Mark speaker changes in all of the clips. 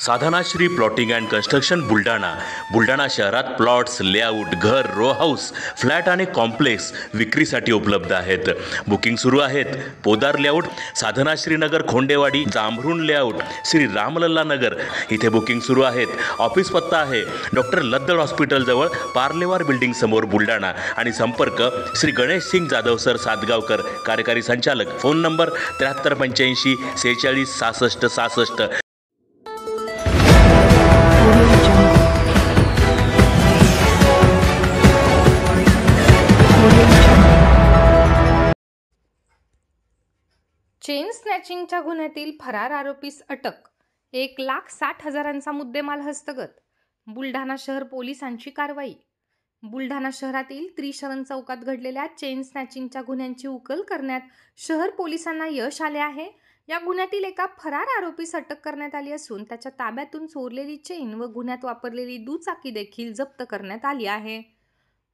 Speaker 1: Sadhanashri plotting and construction Buldhana शहरात plots, layout, घर, row house, flat आणि कॉम्प्लेक्स विक्रीसाठी उपलब्ध आहेत. बुकिंग सुरू आहेत. पोदार लेआउट, साधनाश्री नगर, खोंडेवाडी, जांभरुण लेआउट, श्री रामलल्ला नगर इथे बुकिंग सुरू आहेत. ऑफिस पत्ता आहे डॉक्टर लद्दड हॉस्पिटल जवळ, पार्लेवार बिल्डिंग समोर, बुलढाणा. आणि संपर्क श्री गणेश सिंग जाधव सर सातगावकर, कार्यकारी संचालक. Phone number 7385 46 66 66.
Speaker 2: चेन स्नॅचिंगच्या गुन्ह्यातील फरार आरोपीस अटक. 1,60,000चा मुद्देमाल हस्तगत. बुलढाणा शहर पोलिसांची कारवाई. बुलढाणा शहरातील त्रिशरण चौकात घडलेल्या चेन स्नॅचिंगच्या गुन्ह्यांची उकल करण्यात शहर पोलिसांना यश आले आहे. या गुन्ह्यातील एका फरार आरोपीस अटक करण्यात आली असून त्याच्या ताब्यातून चोरलेली चेन व गुन्ह्यात वापरलेली दुचाकी देखील जप्त करण्यात आली आहे.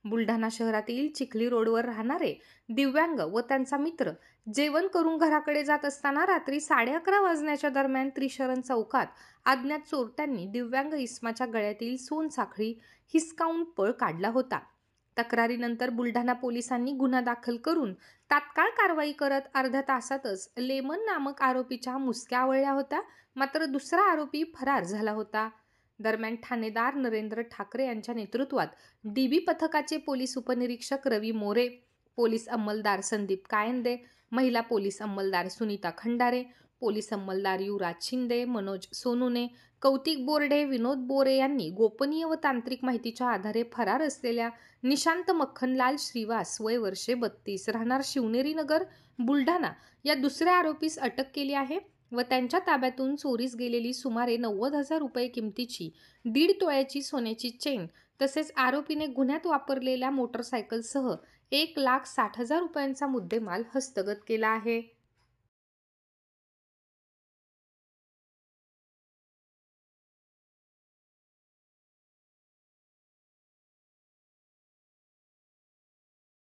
Speaker 2: बुलढाणा शहरातील चिखली रोडवर राहणारे दिव्यांग व त्यांचा मित्र जेवण करून घराकडे जात असताना रात्री 11:30 वाजण्याच्या दरम्यान त्रिशरण चौकात अज्ञात चोरट्यांनी दिव्यांग इस्माच्या गळ्यातील सोनसाखळी हिसकावून पळ काढला होता. तक्रारीनंतर बुलढाणा पोलिसांनी गुन्हा दाखल करून तात्काळ कारवाई करत अर्ध्या तासातच लेमन नामक आरोपीच्या मुसक्या आवळल्या होत्या. मात्र दुसरा आरोपी फरार झाला होता. दरम्यान ठाणेदार नरेंद्र ठाकरे यांच्या नेतृत्वात डीबी पथकाचे पोलीस उपनिरीक्षक रवी मोरे, पोलीस अंमलदार संदीप कायंदे, महिला पोलीस अंमलदार सुनीता खंडारे, पोलीस अंमलदार युवराज शिंदे, मनोज सोनुने, कौतिक बोर्डे, विनोद बोरे यांनी गोपनीय व तांत्रिक माहितीच्या आधारे फरार असलेल्या निशांत मक्खनलाल श्रीवास वय वर्षे 32 राहणार शिवनेरी नगर बुलढाणा या दुसऱ्या आरोपीस अटक केली आहे व त्यांच्या ताब्यातून चोरीस गेलेली सुमारे 90,000 रुपये किमतीची 1.5 तोळ्याची सोन्याची चेन तसेच आरोपीने गुन्ह्यात वापरलेल्या मोटरसायकलसह 1,60,000 रुपयांचा मुद्देमाल हस्तगत केला आहे.